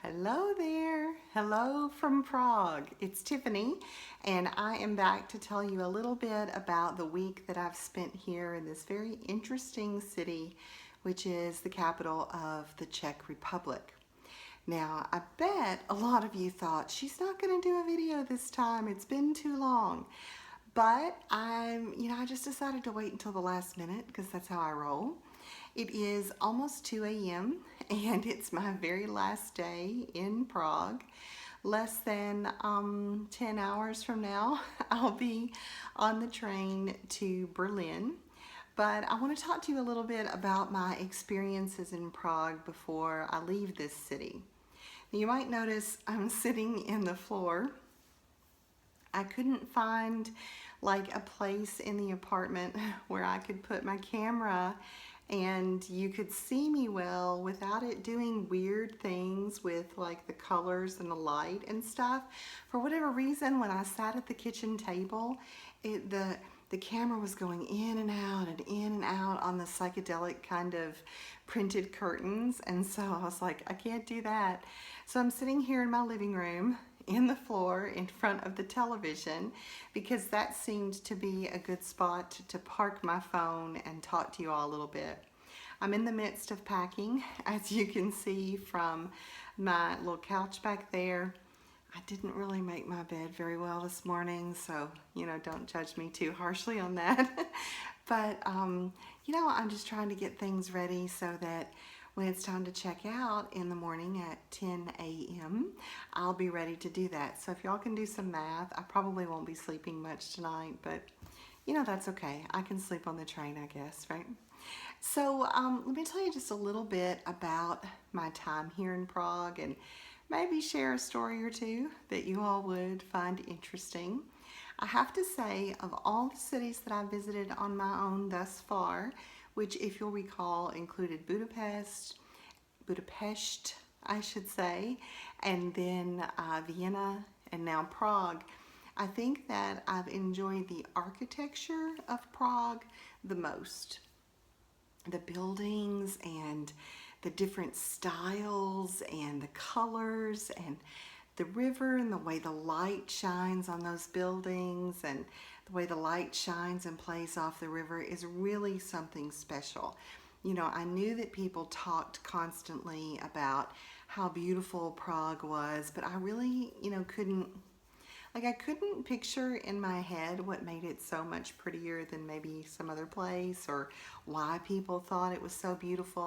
Hello there. Hello from Prague. It's Tiffany, and I am back to tell you a little bit about the week that I've spent here in this very interesting city, which is the capital of the Czech Republic. Now, I bet a lot of you thought she's not going to do a video this time. It's been too long. But I just decided to wait until the last minute because that's how I roll. It is almost 2 a.m. and it's my very last day in Prague. Less than 10 hours from now, I'll be on the train to Berlin. But I want to talk to you a little bit about my experiences in Prague before I leave this city. Now, you might notice I'm sitting in the floor. I couldn't find like a place in the apartment where I could put my camera and you could see me well without it doing weird things with like the colors and the light and stuff. For whatever reason, when I sat at the kitchen table, the camera was going in and out and in and out on the psychedelic kind of printed curtains, and so I was like, I can't do that. So I'm sitting here in my living room in the floor in front of the television because that seemed to be a good spot to park my phone and talk to you all a little bit. I'm in the midst of packing, as you can see from my little couch back there. I didn't really make my bed very well this morning, so don't judge me too harshly on that. But I'm just trying to get things ready so that when it's time to check out in the morning at 10 a.m., I'll be ready to do that. So if y'all can do some math, I probably won't be sleeping much tonight, but that's okay. I can sleep on the train, I guess, right? So let me tell you just a little bit about my time here in Prague and maybe share a story or two that you all would find interesting. I have to say, of all the cities that I visited on my own thus far, which, if you'll recall, included Budapest, I should say, and then Vienna, and now Prague, I think that I've enjoyed the architecture of Prague the most. The buildings and the different styles and the colors and the river and the way the light shines on those buildings and the way the light shines and plays off the river is really something special. I knew that people talked constantly about how beautiful Prague was, but I really, I couldn't picture in my head what made it so much prettier than maybe some other place or why people thought it was so beautiful.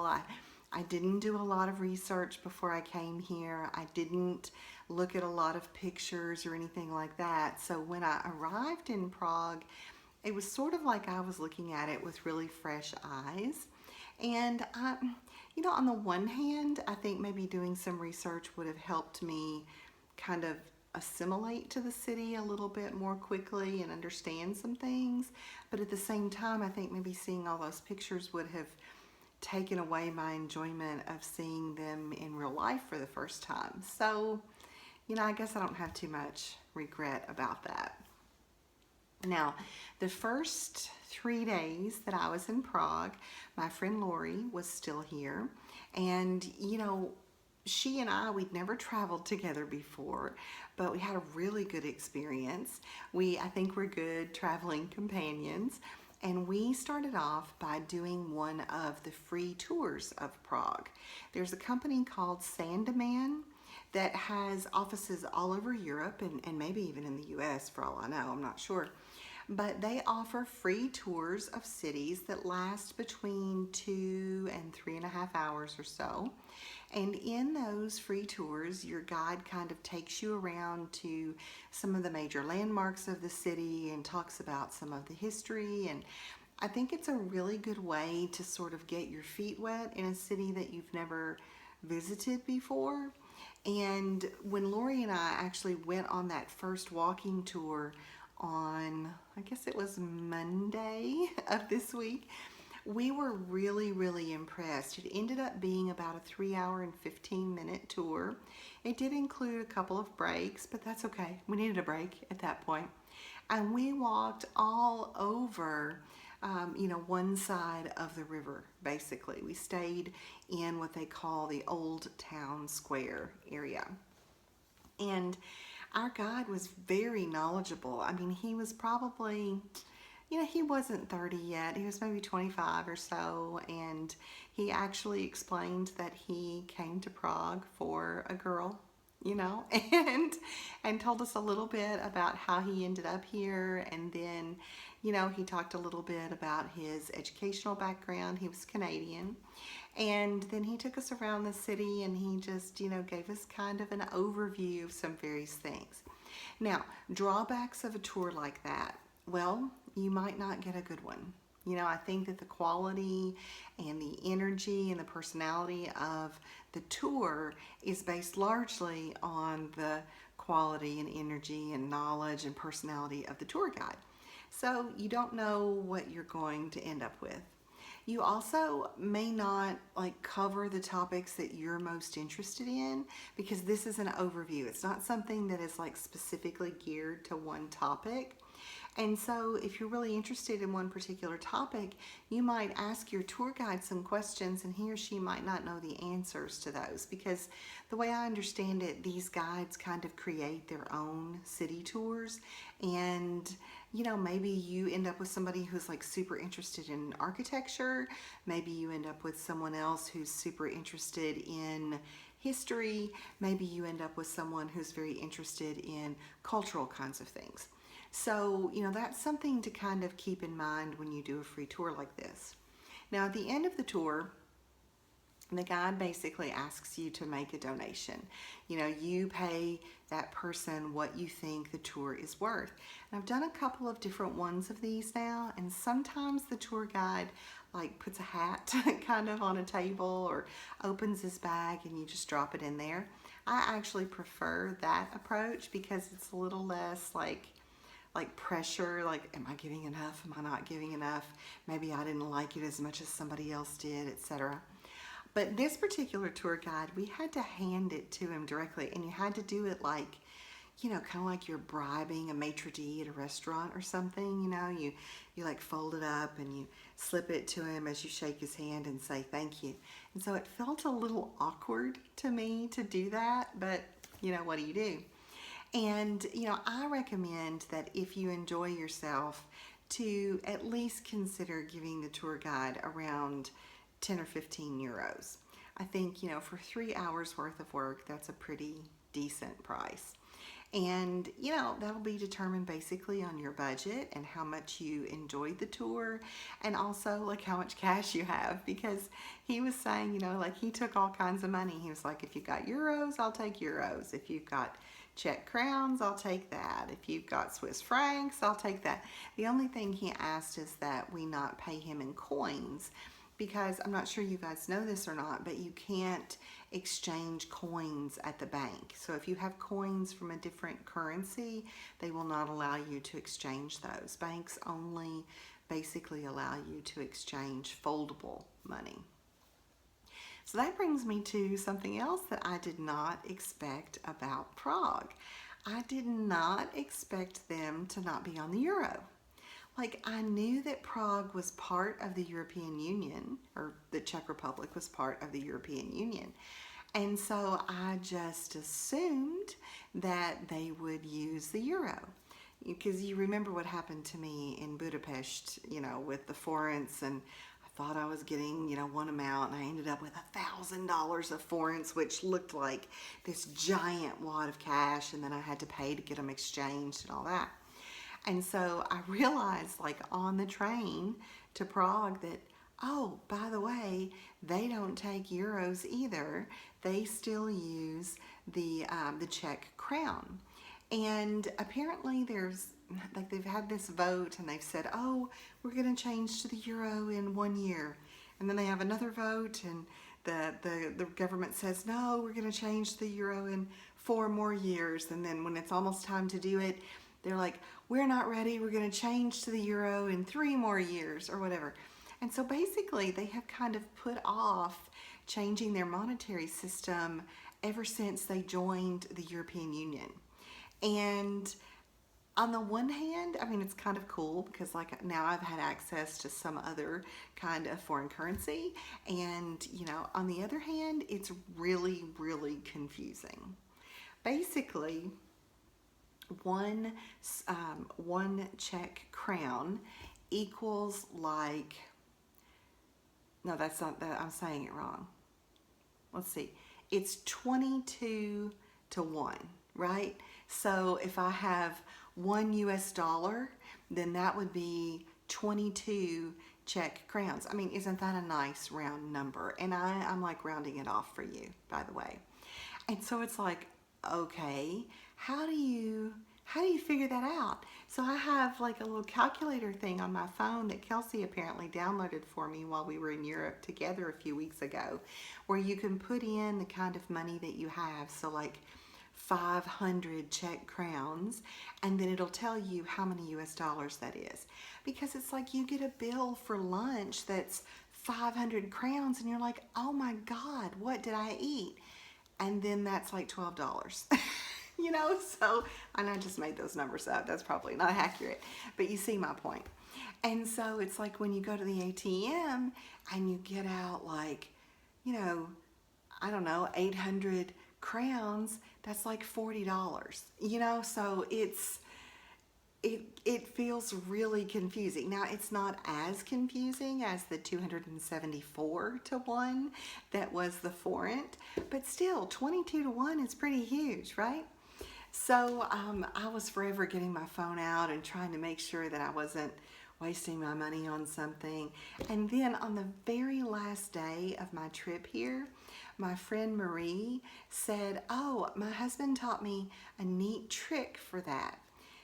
I didn't do a lot of research before I came here. I didn't look at a lot of pictures or anything like that. So when I arrived in Prague, it was sort of like I was looking at it with really fresh eyes. And on the one hand, I think maybe doing some research would have helped me kind of assimilate to the city a little bit more quickly and understand some things. But at the same time, I think maybe seeing all those pictures would have taken away my enjoyment of seeing them in real life for the first time. So, I guess I don't have too much regret about that. Now, the first 3 days that I was in Prague, my friend Lori was still here, and she and we'd never traveled together before, but we had a really good experience. I think we're good traveling companions, and we started off by doing one of the free tours of Prague. There's a company called Sandeman that has offices all over Europe and maybe even in the US for all I know, I'm not sure. But they offer free tours of cities that last between 2 and 3.5 hours or so. And in those free tours, your guide kind of takes you around to some of the major landmarks of the city and talks about some of the history. And I think it's a really good way to sort of get your feet wet in a city that you've never visited before. And when Lori and I actually went on that first walking tour on, I guess it was Monday of this week, we were really, really impressed. It ended up being about a 3-hour and 15-minute tour. It did include a couple of breaks, but that's okay. We needed a break at that point. And we walked all over one side of the river, basically. We stayed in what they call the Old Town Square area. And our guide was very knowledgeable. I mean, he was probably, he wasn't 30 yet. He was maybe 25 or so. And he actually explained that he came to Prague for a girl, and told us a little bit about how he ended up here. And then, he talked a little bit about his educational background. He was Canadian. And then he took us around the city and he just, gave us kind of an overview of some various things. Now, drawbacks of a tour like that, well, you might not get a good one. I think that the quality and the energy and the personality of the tour is based largely on the quality and energy and knowledge and personality of the tour guide. So you don't know what you're going to end up with. You also may not cover the topics that you're most interested in, because this is an overview. It's not something that is specifically geared to one topic. And so if you're really interested in one particular topic, you might ask your tour guide some questions and he or she might not know the answers to those, because the way I understand it, these guides kind of create their own city tours. And maybe you end up with somebody who's super interested in architecture. Maybe you end up with someone else who's super interested in history. Maybe you end up with someone who's very interested in cultural kinds of things. So, that's something to kind of keep in mind when you do a free tour like this. Now, at the end of the tour, the guide basically asks you to make a donation. You pay that person what you think the tour is worth. And I've done a couple of different ones of these now, and sometimes the tour guide puts a hat kind of on a table or opens his bag and you just drop it in there. I actually prefer that approach because it's a little less pressure, am I giving enough? Am I not giving enough?Maybe I didn't like it as much as somebody else did, etc. But this particular tour guide, we had to hand it to him directly, and you had to do it kind of like you're bribing a maitre d' at a restaurant or something. You fold it up and you slip it to him as you shake his hand and say thank you. And so it felt a little awkward to me to do that, but what do you do? And, I recommend that if you enjoy yourself, to at least consider giving the tour guide around 10 or 15 euros. I think, for 3 hours worth of work, that's a pretty decent price. And, that'll be determined basically on your budget and how much you enjoyed the tour, and also how much cash you have, because he was saying, he took all kinds of money. He was like, if you've got euros, I'll take euros. If you've got Czech crowns, I'll take that. If you've got Swiss francs, I'll take that. The only thing he asked is that we not pay him in coins, because I'm not sure you guys know this or not, but you can't exchange coins at the bank. So if you have coins from a different currency, they will not allow you to exchange those. Banks only basically allow you to exchange foldable money. So that brings me to something else that I did not expect about Prague. I did not expect them to not be on the euro. I knew that Prague was part of the European Union, or the Czech Republic was part of the European Union. And so I just assumed that they would use the euro. Because you remember what happened to me in Budapest, with the forints, and thought I was getting, one amount, and I ended up with $1,000 of forints, which looked like this giant wad of cash, and then I had to pay to get them exchanged and all that. And so I realized, on the train to Prague, that, oh, by the way, they don't take euros either. They still use the Czech crown. And apparently they've had this vote and they've said, oh, we're going to change to the euro in 1 year. And then they have another vote and the government says, no, we're going to change to the euro in 4 more years. And then when it's almost time to do it, they're like, we're not ready. We're going to change to the euro in 3 more years or whatever. And so basically they have kind of put off changing their monetary system ever since they joined the European Union. And On the one hand, I mean, it's kind of cool because like now I've had access to some other kind of foreign currency. And, on the other hand, it's really, really confusing. Basically, one, one Czech crown equals like, no, that's not that, I'm saying it wrong. Let's see. It's 22 to 1, right? So if I have $1, then that would be 22 Czech crowns. I mean, isn't that a nice round number? And I'm like rounding it off for you, by the way. And so it's like, okay, how do you figure that out? So I have like a little calculator thing on my phone that Kelsey apparently downloaded for me while we were in Europe together a few weeks ago, where you can put in the kind of money that you have. So like 500 Czech crowns, and then it'll tell you how many US dollars that is. Because it's like you get a bill for lunch that's 500 crowns and you're like, oh my God, what did I eat? And then that's like $12. So, and I just made those numbers up. That's probably not accurate, but you see my point. And so it's like when you go to the ATM and you get out like, I don't know, 800 crowns, that's like $40, so it feels really confusing. Now, it's not as confusing as the 274 to 1 that was the forint, but still 22 to 1 is pretty huge, right? So I was forever getting my phone out and trying to make sure that I wasn't wasting my money on something. And then on the very last day of my trip here, my friend Marie said, oh, my husband taught me a neat trick for that.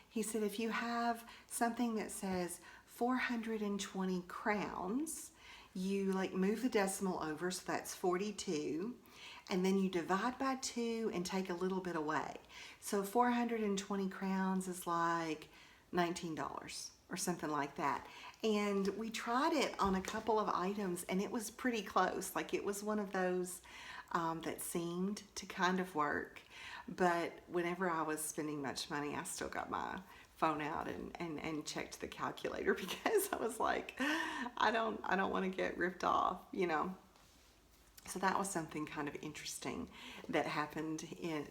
He said, if you have something that says 420 crowns, you like move the decimal over, so that's 42, and then you divide by 2 and take a little bit away. So 420 crowns is like $19 or something like that. And we tried it on a couple of items and it was pretty close. Like it was one of those that seemed to kind of work. But whenever I was spending much money, I still got my phone out and checked the calculator because I was like, I don't want to get ripped off, So that was something kind of interesting that happened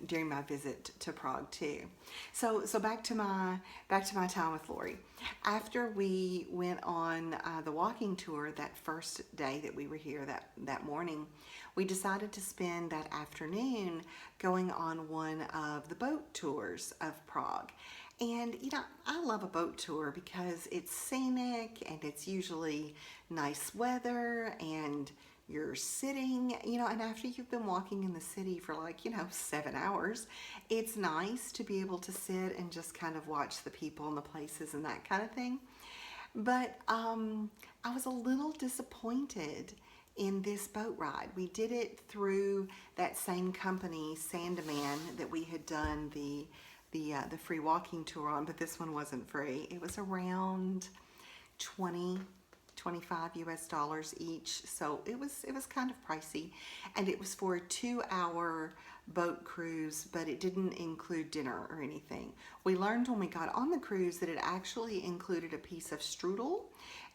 during my visit to Prague too. So back to my time with Lori. After we went on the walking tour that first day that we were here, that morning, we decided to spend that afternoon going on one of the boat tours of Prague. And I love a boat tour because it's scenic and it's usually nice weather and you're sitting, and after you've been walking in the city for 7 hours, it's nice to be able to sit and just kind of watch the people and the places and that kind of thing. But I was a little disappointed in this boat ride. We did it through that same company, Sandeman, that we had done the free walking tour on, but this one wasn't free. It was around 25 US dollars each, so it was kind of pricey, and it was for a 2-hour boat cruise, but it didn't include dinner or anything. We learned when we got on the cruise that it actually included a piece of strudel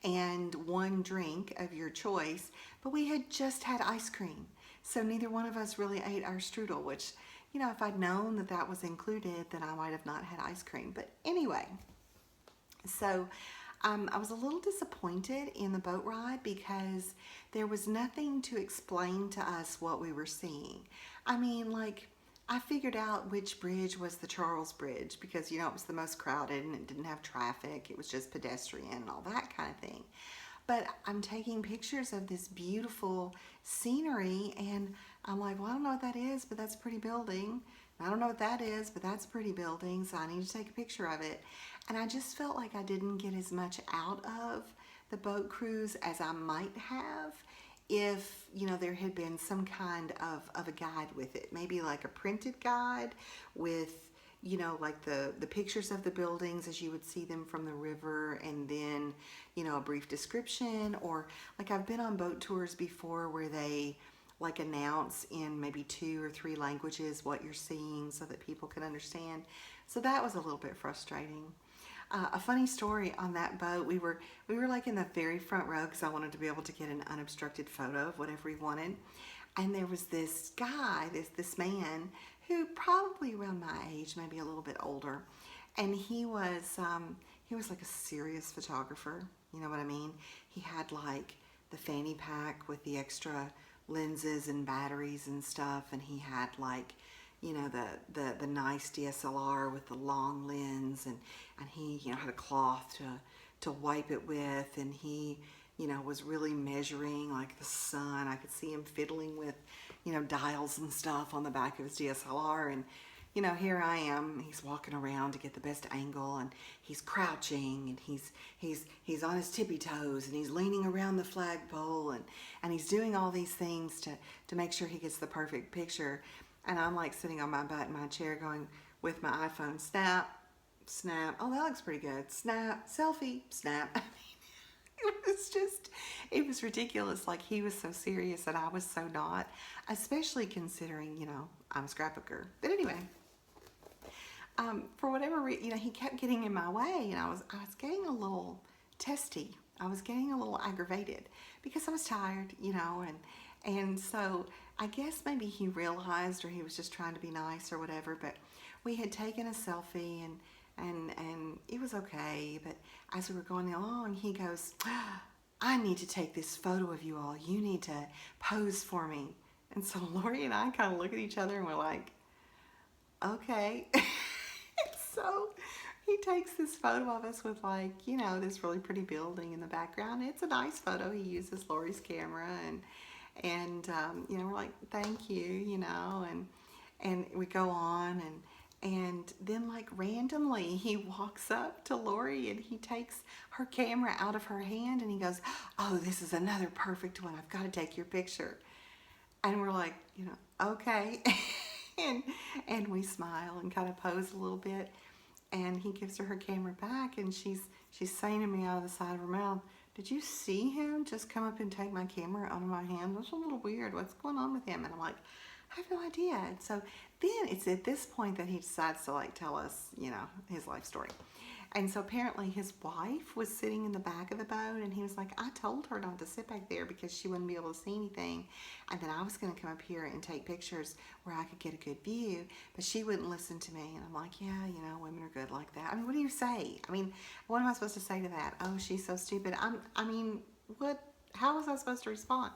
and one drink of your choice, but we had just had ice cream, so neither one of us really ate our strudel, which, if I'd known that that was included, then I might have not had ice cream. But anyway, so I was a little disappointed in the boat ride because there was nothing to explain to us what we were seeing. I mean, I figured out which bridge was the Charles Bridge because, it was the most crowded and it didn't have traffic. It was just pedestrian and all that kind of thing. But I'm taking pictures of this beautiful scenery and I'm like, well, I don't know what that is, but that's a pretty building. I don't know what that is, but that's a pretty building, so I need to take a picture of it. And I just felt like I didn't get as much out of the boat cruise as I might have if, there had been some kind of a guide with it. Maybe like a printed guide with, the pictures of the buildings as you would see them from the river, and then, a brief description. Or like I've been on boat tours before where they like announce in maybe 2 or 3 languages what you're seeing so that people can understand. So that was a little bit frustrating. A funny story on that boat, we were like in the very front row because I wanted to be able to get an unobstructed photo of whatever we wanted. And there was this guy, this man, who probably around my age, maybe a little bit older, and he was like a serious photographer. You know what I mean? He had like the fanny pack with the extra lenses and batteries and stuff, and he had like, you know, the nice DSLR with the long lens, and he, you know, had a cloth to wipe it with, and he, you know, was really measuring like the sun. I could see him fiddling with, you know, dials and stuff on the back of his DSLR. And, you know, here I am, he's walking around to get the best angle, and he's crouching, and he's on his tippy toes, and he's leaning around the flagpole, and he's doing all these things to make sure he gets the perfect picture. And I'm like sitting on my butt in my chair going with my iPhone, snap, snap, oh, that looks pretty good, snap, selfie, snap. It was ridiculous. Like, he was so serious and I was so not, especially considering, you know, I'm a scrapbooker. But anyway, for whatever reason, you know, he kept getting in my way, and I was getting a little testy. I was getting a little aggravated because I was tired, you know, and so I guess maybe he realized, or he was just trying to be nice or whatever, but we had taken a selfie, and it was okay. But as we were going along, he goes, I need to take this photo of you all. You need to pose for me. And so Lori and I kind of look at each other and we're like, okay. So he takes this photo of us with, like, you know, this really pretty building in the background. It's a nice photo. He uses Lori's camera, and you know, we're like, thank you, you know, and we go on, and then, like, randomly he walks up to Lori and he takes her camera out of her hand and he goes, oh, this is another perfect one. I've got to take your picture. And we're like, you know, okay. and we smile and kind of pose a little bit, and he gives her camera back, and she's saying to me out of the side of her mouth, did you see him just come up and take my camera out of my hand? That's a little weird. What's going on with him? And I'm like, I have no idea. And so then it's at this point that he decides to, like, tell us, you know, his life story. And so apparently his wife was sitting in the back of the boat, and he was like, I told her not to sit back there because she wouldn't be able to see anything, and then I was going to come up here and take pictures where I could get a good view, but she wouldn't listen to me. And I'm like, yeah, you know, women are good like that. I mean, what do you say? I mean, what am I supposed to say to that? Oh, she's so stupid. I mean, how was I supposed to respond?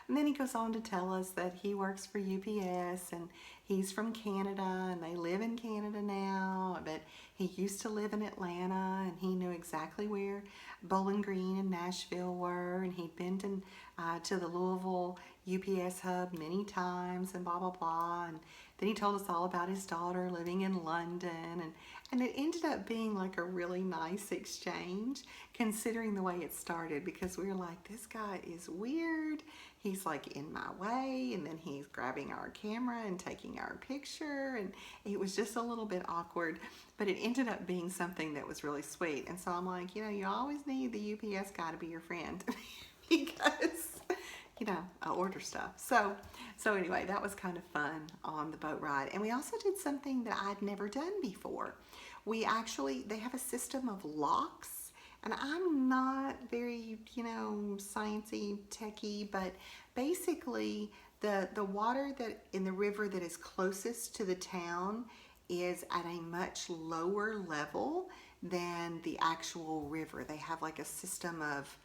And then he goes on to tell us that he works for UPS, and he's from Canada, and they live in Canada now, but he used to live in Atlanta, and he knew exactly where Bowling Green and Nashville were, and he'd been to the Louisville UPS hub many times, and blah, blah, blah. And then he told us all about his daughter living in London, and it ended up being like a really nice exchange, considering the way it started, because we were like, this guy is weird. He's like in my way, and then he's grabbing our camera and taking our picture, and it was just a little bit awkward, but it ended up being something that was really sweet. And so I'm like, you know, you always need the UPS guy to be your friend because, you know, I order stuff. So anyway, that was kind of fun on the boat ride. And we also did something that I'd never done before. They have a system of locks. And I'm not very, you know, sciencey, techie, but basically the water that in the river that is closest to the town is at a much lower level than the actual river. They have like a system of,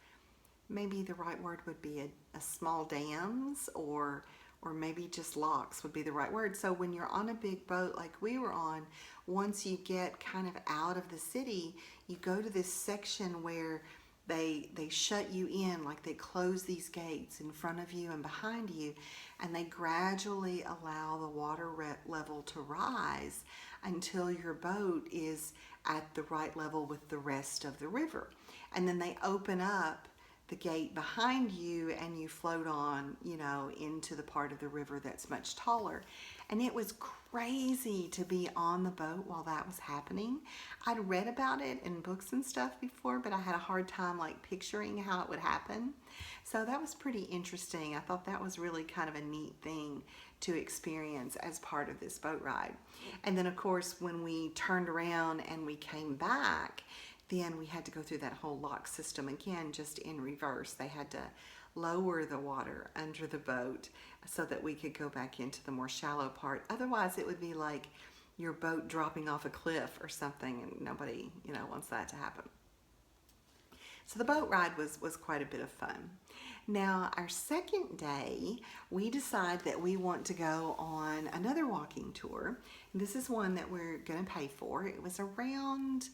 maybe the right word would be a small dams, or maybe just locks would be the right word. So when you're on a big boat like we were on, once you get kind of out of the city, you go to this section where they shut you in, like they close these gates in front of you and behind you, and they gradually allow the water level to rise until your boat is at the right level with the rest of the river. And then they open up the gate behind you and you float on, you know, into the part of the river that's much taller. And it was crazy to be on the boat while that was happening. I'd read about it in books and stuff before, but I had a hard time like picturing how it would happen. So that was pretty interesting. I thought that was really kind of a neat thing to experience as part of this boat ride. And then of course when we turned around and we came back, then we had to go through that whole lock system again, just in reverse. They had to lower the water under the boat so that we could go back into the more shallow part. Otherwise it would be like your boat dropping off a cliff or something, and nobody, you know, wants that to happen. So the boat ride was quite a bit of fun. Now our second day, we decide that we want to go on another walking tour. This is one that we're gonna pay for. It was around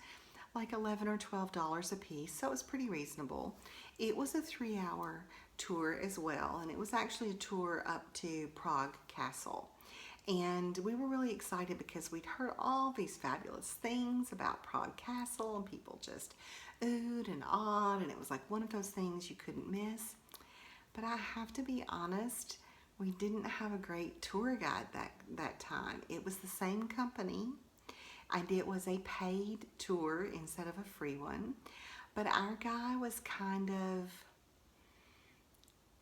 like $11 or $12 a piece, so it was pretty reasonable. It was a 3-hour tour as well, and it was actually a tour up to Prague Castle. And we were really excited because we'd heard all these fabulous things about Prague Castle, and people just oohed and awed, and it was like one of those things you couldn't miss. But I have to be honest, we didn't have a great tour guide that time. It was the same company, and it was a paid tour instead of a free one. But our guy was kind of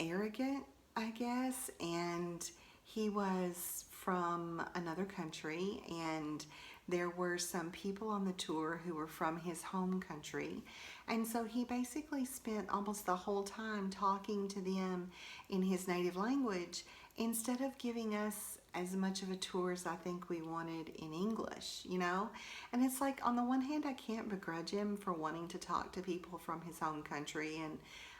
arrogant, I guess, and he was from another country, and there were some people on the tour who were from his home country, and so he basically spent almost the whole time talking to them in his native language instead of giving us as much of a tour as I think we wanted in English, you know? And it's like, on the one hand, I can't begrudge him for wanting to talk to people from his home country and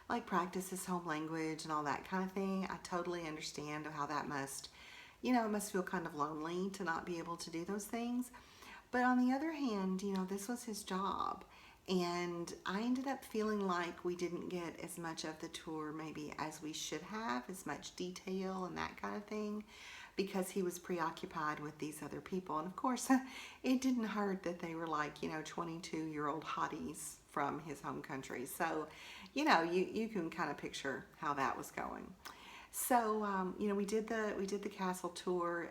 like practice his home language and all that kind of thing. I totally understand how that must, you know, it must feel kind of lonely to not be able to do those things. But on the other hand, you know, this was his job. And I ended up feeling like we didn't get as much of the tour maybe as we should have, as much detail and that kind of thing, because he was preoccupied with these other people. And of course, it didn't hurt that they were like, you know, 22-year-old hotties from his home country. So, you know, you can kind of picture how that was going. So, you know, we did the castle tour,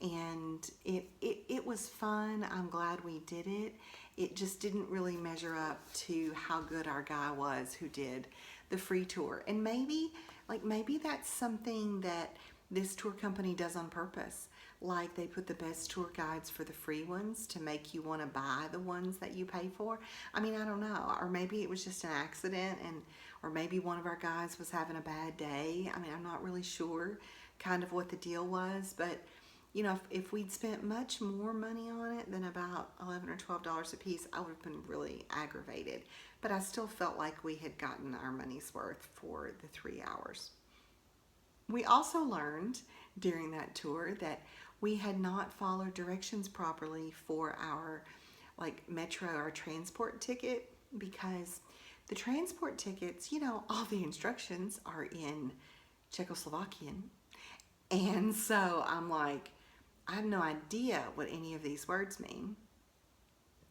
and it was fun. I'm glad we did it. It just didn't really measure up to how good our guy was who did the free tour. And maybe that's something that this tour company does on purpose. Like they put the best tour guides for the free ones to make you want to buy the ones that you pay for. I mean, I don't know. Or maybe it was just an accident, or maybe one of our guys was having a bad day. I mean, I'm not really sure kind of what the deal was, but you know, if we'd spent much more money on it than about $11 or $12 a piece, I would have been really aggravated. But I still felt like we had gotten our money's worth for the 3 hours. We also learned during that tour that we had not followed directions properly for our metro, our transport ticket, because the transport tickets, you know, all the instructions are in Czechoslovakian. And so I'm like, I have no idea what any of these words mean.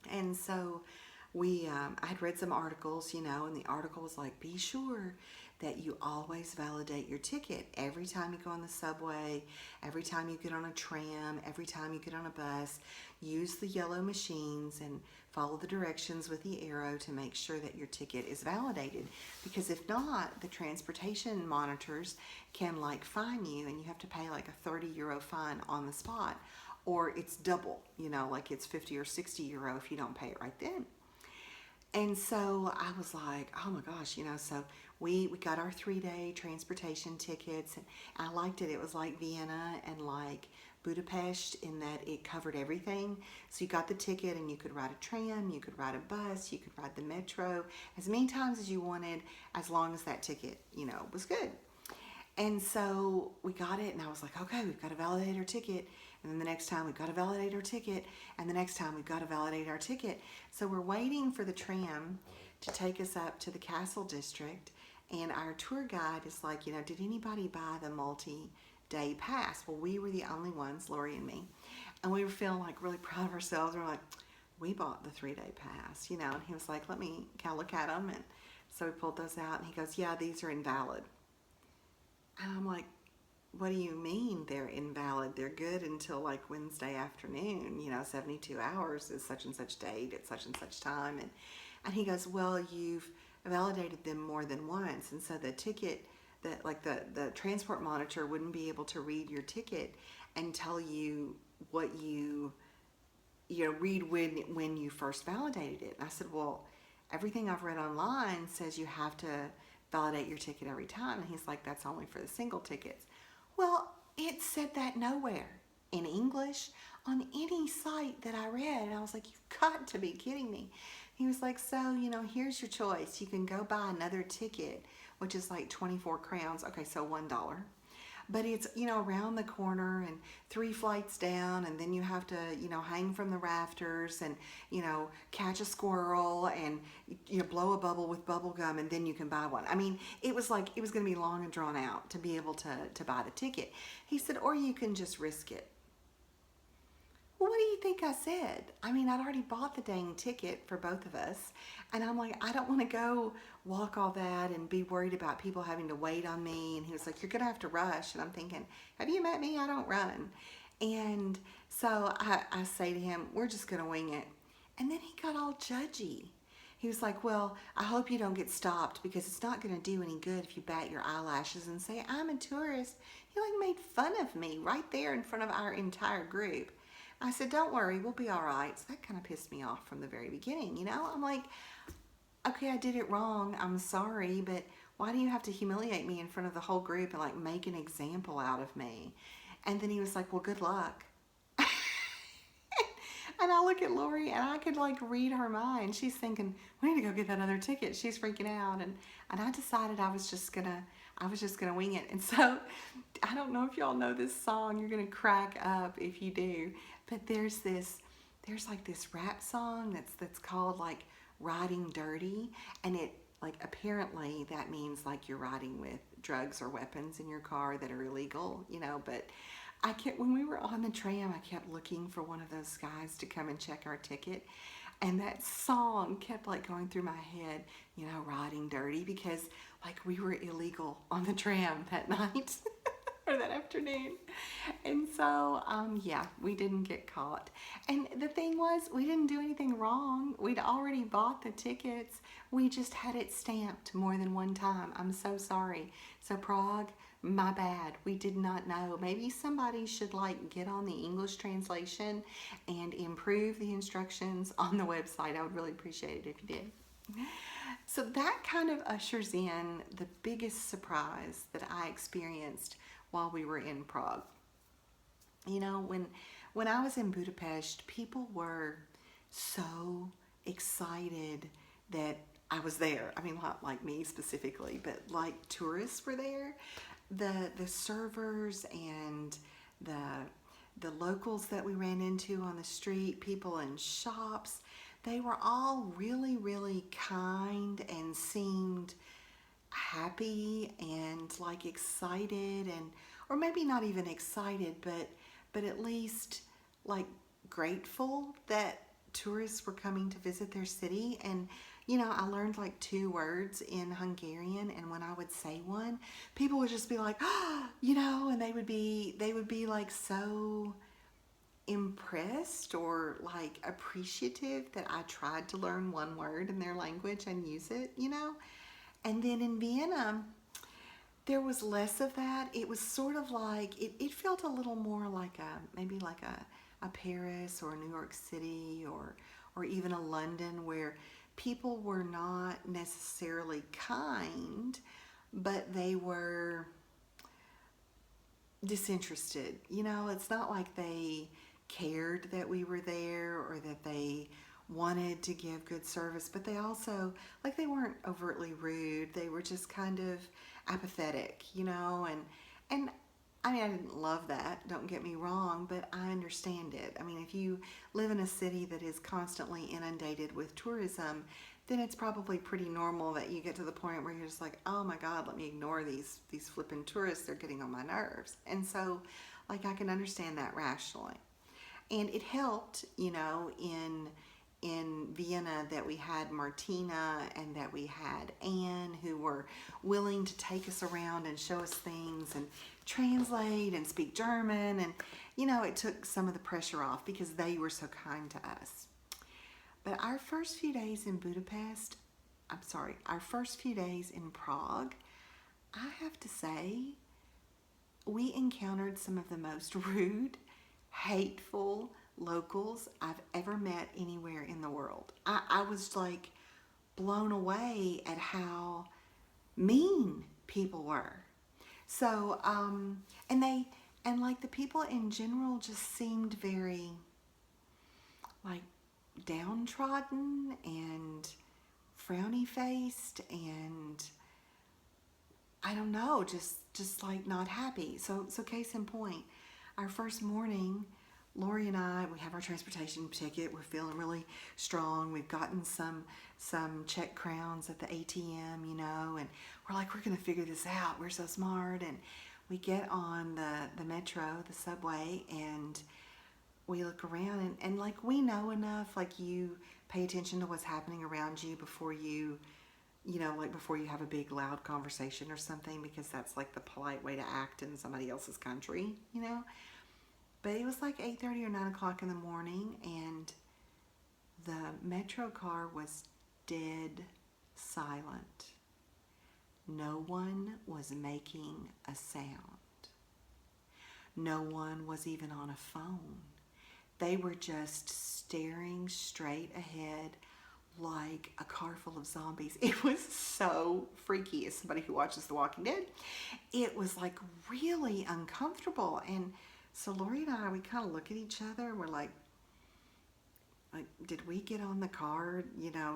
And so I had read some articles, you know, and the article was like, be sure that you always validate your ticket every time you go on the subway, every time you get on a tram, every time you get on a bus. Use the yellow machines and follow the directions with the arrow to make sure that your ticket is validated. Because if not, the transportation monitors can like fine you, and you have to pay like a €30 fine on the spot, or it's double, you know, like it's 50 or 60 euro if you don't pay it right then. And so I was like, oh my gosh, you know, so we got our 3-day transportation tickets, and I liked it. It was like Vienna and like Budapest in that it covered everything. So you got the ticket and you could ride a tram, you could ride a bus, you could ride the metro as many times as you wanted, as long as that ticket, you know, was good. And so we got it, and I was like, okay, we've got to validate our ticket. And then the next time we've got to validate our ticket. And the next time we've got to validate our ticket. So we're waiting for the tram to take us up to the Castle District. And our tour guide is like, you know, did anybody buy the multi-day pass? Well, we were the only ones, Lori and me. And we were feeling like really proud of ourselves. We're like, we bought the 3-day pass, you know. And he was like, let me kind of look at them. And So we pulled those out and he goes, yeah, these are invalid. And I'm like, what do you mean they're invalid? They're good until like Wednesday afternoon, 72 hours is such and such date at such and such time. And he goes, well, you've validated them more than once. And so the ticket, that like the transport monitor wouldn't be able to read your ticket and tell you what read when you first validated it. And I said, well, everything I've read online says you have to validate your ticket every time. And he's like, that's only for the single tickets. Well, it said that nowhere in English on any site that I read. And I was like, you've got to be kidding me. He was like, so, here's your choice. You can go buy another ticket, which is like 24 crowns. Okay, so $1. But it's, around the corner and 3 flights down, and then you have to, hang from the rafters and, catch a squirrel and, blow a bubble with bubble gum, and then you can buy one. I mean, it was like, it was going to be long and drawn out to be able to buy the ticket. He said, or you can just risk it. Well, what do you think I said? I mean, I'd already bought the dang ticket for both of us. And I'm like, I don't want to go walk all that and be worried about people having to wait on me. And he was like, you're going to have to rush. And I'm thinking, have you met me? I don't run. And so I say to him, we're just going to wing it. And then he got all judgy. He was like, well, I hope you don't get stopped because it's not going to do any good if you bat your eyelashes and say, I'm a tourist. He like made fun of me right there in front of our entire group. I said, don't worry, we'll be all right. So that kind of pissed me off from the very beginning, I'm like, okay, I did it wrong. I'm sorry, but why do you have to humiliate me in front of the whole group and like make an example out of me? And then he was like, well, good luck. And I look at Lori and I could like read her mind. She's thinking, we need to go get that other ticket. She's freaking out. And I decided I was just gonna wing it. And so I don't know if y'all know this song. You're gonna crack up if you do. But there's like this rap song that's called like Riding Dirty, and it like apparently that means like you're riding with drugs or weapons in your car that are illegal, but when we were on the tram, I kept looking for one of those guys to come and check our ticket. And that song kept like going through my head, Riding Dirty, because like we were illegal on the tram that night or that afternoon. And so, yeah, we didn't get caught. And the thing was, we didn't do anything wrong. We'd already bought the tickets. We just had it stamped more than one time. I'm so sorry. So Prague, my bad. We did not know. Maybe somebody should like get on the English translation and improve the instructions on the website. I would really appreciate it if you did. So that kind of ushers in the biggest surprise that I experienced while we were in Prague. When I was in Budapest, people were so excited that I was there. I mean, not like me specifically, but like tourists were there. The servers and the locals that we ran into on the street, people in shops, they were all really, really kind and seemed happy and like excited, and or maybe not even excited, but at least like grateful that tourists were coming to visit their city. And I learned like 2 words in Hungarian, and when I would say one, people would just be like, and they would be like so impressed or like appreciative that I tried to learn one word in their language and use it, And then in Vienna, there was less of that. It was sort of like, it felt a little more like maybe like a Paris or New York City or even a London, where people were not necessarily kind, but they were disinterested. It's not like they cared that we were there or that they wanted to give good service, but they also, like, they weren't overtly rude. They were just kind of apathetic, and I mean, I didn't love that, don't get me wrong, but I understand it. I mean, if you live in a city that is constantly inundated with tourism, then it's probably pretty normal that you get to the point where you're just like, oh my God, let me ignore these flipping tourists. They're getting on my nerves. And so, like, I can understand that rationally. And it helped, in in Vienna that we had Martina and that we had Anne, who were willing to take us around and show us things and translate and speak German. And, it took some of the pressure off because they were so kind to us. But our first few days in Prague, I have to say, we encountered some of the most rude, hateful locals I've ever met anywhere in the world. I was like blown away at how mean people were. So, and like the people in general just seemed very like downtrodden and frowny faced, and I don't know, just like not happy. So case in point, our first morning, Lori and I, we have our transportation ticket. We're feeling really strong. We've gotten some Czech crowns at the ATM, and we're like, we're gonna figure this out. We're so smart. And we get on the metro, the subway, and we look around and like we know enough, like you pay attention to what's happening around you before you like before you have a big loud conversation or something, because that's like the polite way to act in somebody else's country. But it was like 8:30 or 9 o'clock in the morning, and the metro car was dead silent. No one was making a sound. No one was even on a phone. They were just staring straight ahead like a car full of zombies. It was so freaky. As somebody who watches The Walking Dead, it was like really uncomfortable. And so Lori and I, we kind of look at each other. We're like, did we get on the car,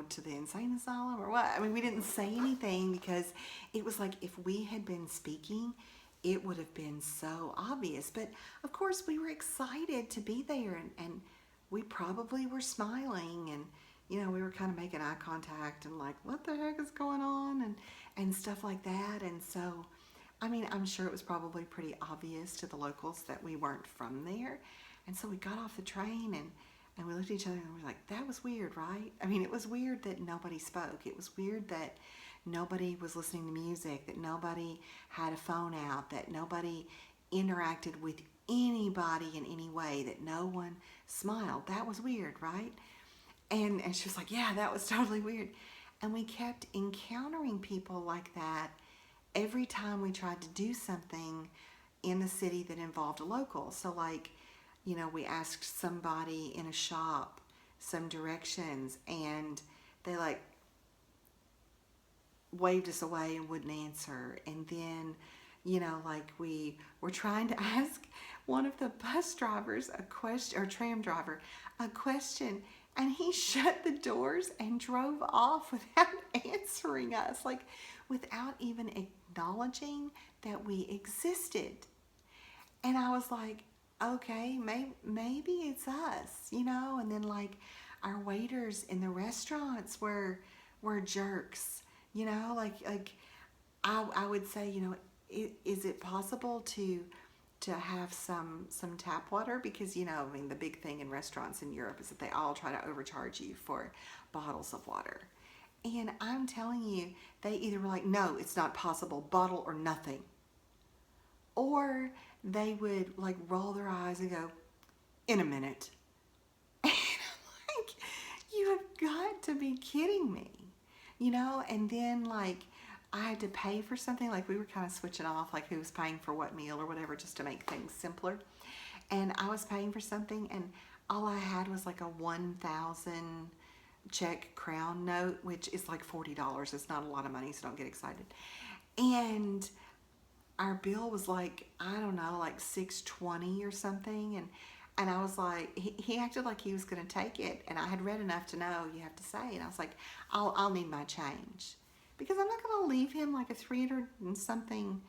to the insane asylum or what? I mean, we didn't say anything because it was like if we had been speaking, it would have been so obvious. But of course, we were excited to be there, and we probably were smiling, and we were kind of making eye contact and like, what the heck is going on, and stuff like that. And so, I mean, I'm sure it was probably pretty obvious to the locals that we weren't from there. And so we got off the train and we looked at each other and we were like, that was weird, right? I mean, it was weird that nobody spoke. It was weird that nobody was listening to music, that nobody had a phone out, that nobody interacted with anybody in any way, that no one smiled. That was weird, right? And she was like, yeah, that was totally weird. And we kept encountering people like that every time we tried to do something in the city that involved a local. So like, we asked somebody in a shop some directions, and they like waved us away and wouldn't answer. And then, like we were trying to ask one of the bus drivers a question, or tram driver a question, and he shut the doors and drove off without answering us, like without even acknowledging that we existed. And I was like, okay, maybe it's us, and then like our waiters in the restaurants were jerks, like I would say, is it possible to have some tap water? Because I mean, the big thing in restaurants in Europe is that they all try to overcharge you for bottles of water. And I'm telling you, they either were like, no, it's not possible, bottle or nothing. Or they would like roll their eyes and go, in a minute. And I'm like, you have got to be kidding me, and then like I had to pay for something, like we were kind of switching off, like who was paying for what meal or whatever, just to make things simpler. And I was paying for something, and all I had was like a 1,000 Czech crown note, which is like $40. It's not a lot of money, so don't get excited. And our bill was like, I don't know, like $6.20 or something. And I was like, he acted like he was going to take it. And I had read enough to know you have to say. And I was like, I'll need my change. Because I'm not going to leave him like a 300 and something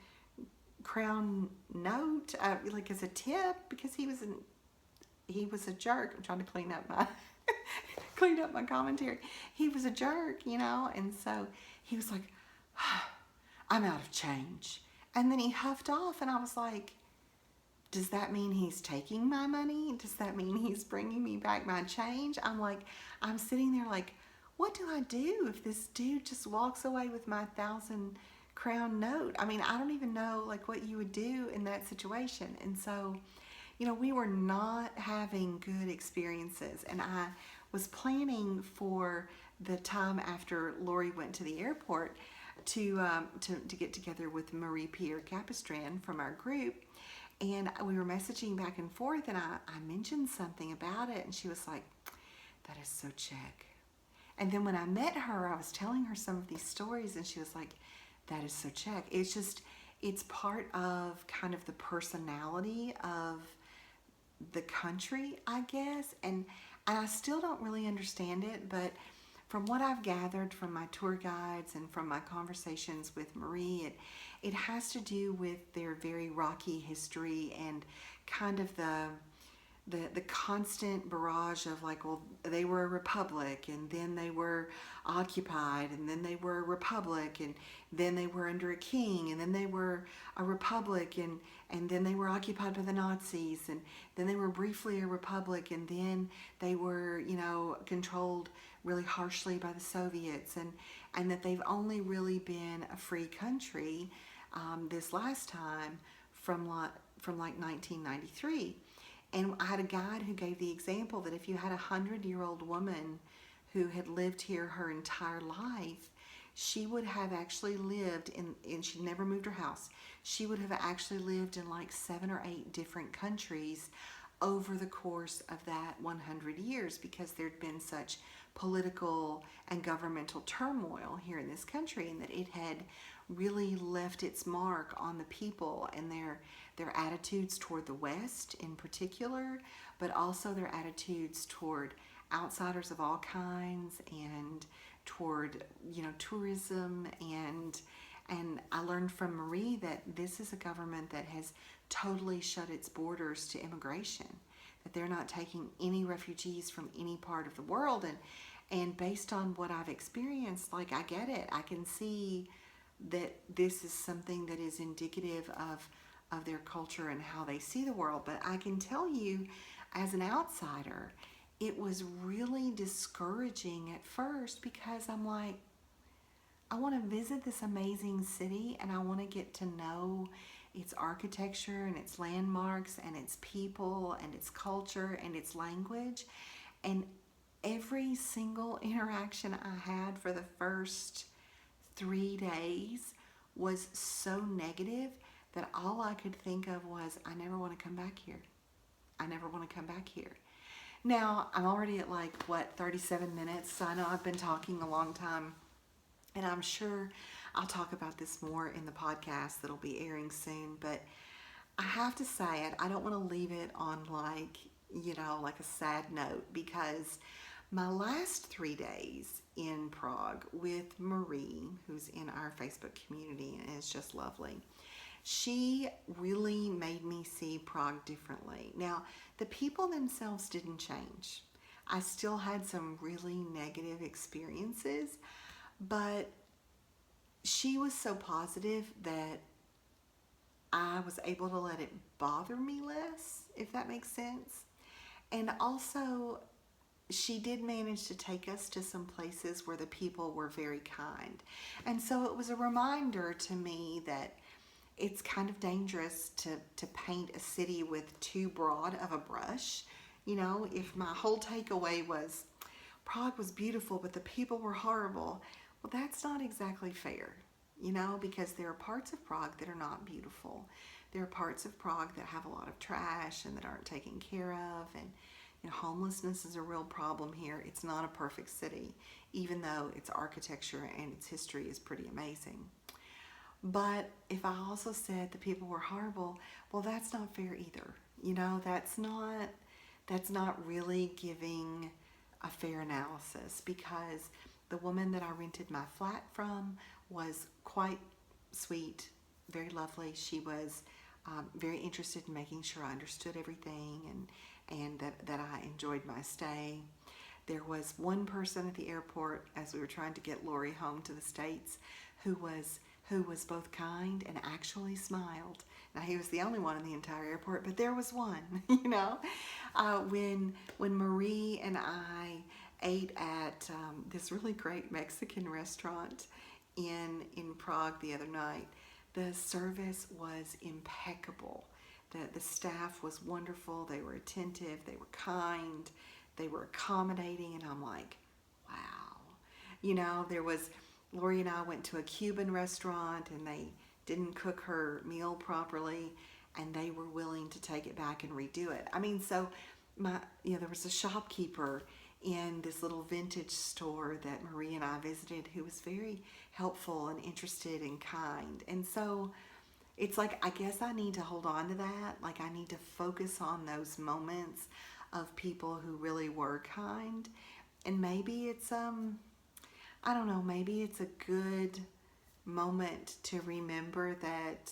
crown note, like as a tip, because he was a jerk. I'm trying to clean up my commentary. He was a jerk, and so he was like, I'm out of change. And then he huffed off, and I was like, does that mean he's taking my money? Does that mean he's bringing me back my change? I'm sitting there like, what do I do if this dude just walks away with my 1,000 crown note? I mean, I don't even know like what you would do in that situation. And so, we were not having good experiences, and I was planning for the time after Lori went to the airport to get together with Marie Pierre Capistran from our group, and we were messaging back and forth, and I mentioned something about it, and she was like, "That is so Czech." And then when I met her, I was telling her some of these stories, and she was like, "That is so Czech." It's part of kind of the personality of the country, I guess, and I still don't really understand it, but from what I've gathered from my tour guides and from my conversations with Marie, it has to do with their very rocky history and kind of the constant barrage of like, well, they were a republic, and then they were occupied, and then they were a republic, and then they were under a king, and then they were a republic, and then they were occupied by the Nazis, and then they were briefly a republic, and then they were, controlled really harshly by the Soviets, and that they've only really been a free country this last time from like 1993. And I had a guide who gave the example that if you had 100-year-old woman who had lived here her entire life, she would have actually lived and she never moved her house. She would have actually lived in like 7 or 8 different countries over the course of that 100 years, because there'd been such political and governmental turmoil here in this country, and that it had really left its mark on the people and their attitudes toward the West in particular, but also their attitudes toward outsiders of all kinds, and toward tourism, and I learned from Marie that this is a government that has totally shut its borders to immigration, that they're not taking any refugees from any part of the world, and based on what I've experienced, like, I get it. I can see that this is something that is indicative of their culture and how they see the world. But I can tell you, as an outsider, it was really discouraging at first, because I'm like, I want to visit this amazing city, and I want to get to know its architecture and its landmarks and its people and its culture and its language. And every single interaction I had for the first 3 days was so negative that all I could think of was, I never want to come back here. I never want to come back here. Now, I'm already at 37 minutes, so I know I've been talking a long time, and I'm sure I'll talk about this more in the podcast that'll be airing soon, but I have to say it. I don't want to leave it on like a sad note, because my last 3 days in Prague with Marie, who's in our Facebook community and is just lovely, she really made me see Prague differently. Now, the people themselves didn't change. I still had some really negative experiences, but she was so positive that I was able to let it bother me less, if that makes sense. And also, she did manage to take us to some places where the people were very kind. And so it was a reminder to me that it's kind of dangerous to paint a city with too broad of a brush. If my whole takeaway was Prague was beautiful, but the people were horrible, well, that's not exactly fair, because there are parts of Prague that are not beautiful. There are parts of Prague that have a lot of trash and that aren't taken care of, and homelessness is a real problem here. It's not a perfect city, even though its architecture and its history is pretty amazing. But if I also said the people were horrible, well, that's not fair either. That's not really giving a fair analysis, because the woman that I rented my flat from was quite sweet, very lovely. She was very interested in making sure I understood everything and that I enjoyed my stay. There was one person at the airport as we were trying to get Lori home to the States who was who was both kind and actually smiled. Now he was the only one in the entire airport, but there was one, you know. When Marie and I ate at this really great Mexican restaurant in Prague the other night, the service was impeccable. The staff was wonderful. They were attentive. They were kind. They were accommodating, and I'm like, wow. You know, Lori and I went to a Cuban restaurant and they didn't cook her meal properly, and they were willing to take it back and redo it. I mean, so there was a shopkeeper in this little vintage store that Marie and I visited who was very helpful and interested and kind. And so it's like, I guess I need to hold on to that. Like, I need to focus on those moments of people who really were kind. And maybe it's I don't know, maybe it's a good moment to remember that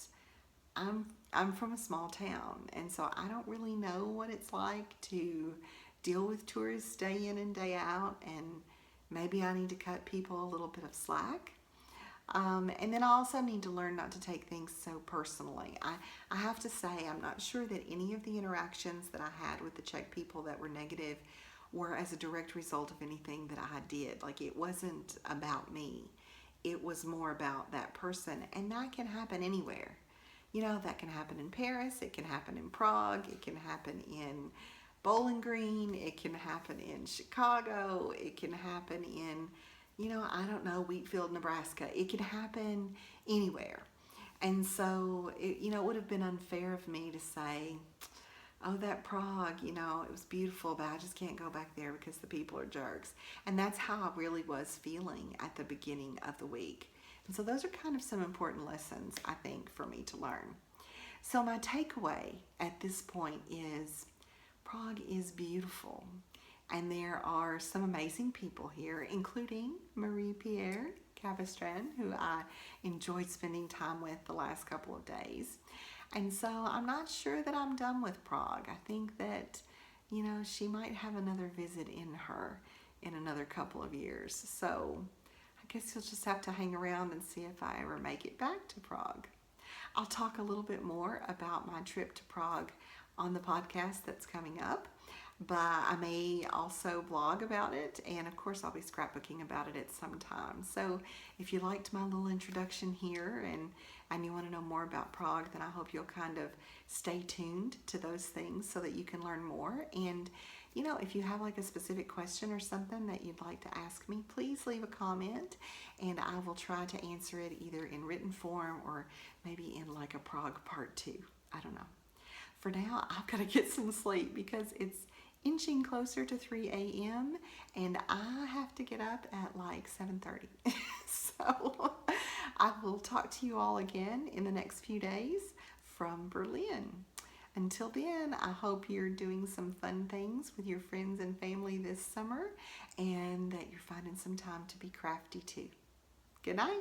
I'm from a small town, and so I don't really know what it's like to deal with tourists day in and day out, and maybe I need to cut people a little bit of slack. And then I also need to learn not to take things so personally. I have to say, I'm not sure that any of the interactions that I had with the Czech people that were negative were as a direct result of anything that I did. Like, it wasn't about me. It was more about that person, and that can happen anywhere. You know, that can happen in Paris, it can happen in Prague, it can happen in Bowling Green, it can happen in Chicago, it can happen in, I don't know, Wheatfield, Nebraska. It can happen anywhere. And so, it would have been unfair of me to say, oh, that Prague, it was beautiful, but I just can't go back there because the people are jerks. And that's how I really was feeling at the beginning of the week. And so those are kind of some important lessons, I think, for me to learn. So my takeaway at this point is Prague is beautiful. And there are some amazing people here, including Marie-Pierre Cavestran, who I enjoyed spending time with the last couple of days. And so I'm not sure that I'm done with Prague. I think that, she might have another visit in her in another couple of years. So I guess you'll just have to hang around and see if I ever make it back to Prague. I'll talk a little bit more about my trip to Prague on the podcast that's coming up, but I may also blog about it, and of course I'll be scrapbooking about it at some time. So if you liked my little introduction here and you want to know more about Prague, then I hope you'll kind of stay tuned to those things so that you can learn more. And if you have like a specific question or something that you'd like to ask me, please leave a comment and I will try to answer it either in written form or maybe in like a Prague part 2. I don't know. For now, I've got to get some sleep because it's inching closer to 3 a.m. and I have to get up at like 7:30. So I will talk to you all again in the next few days from Berlin. Until then, I hope you're doing some fun things with your friends and family this summer and that you're finding some time to be crafty too. Good night.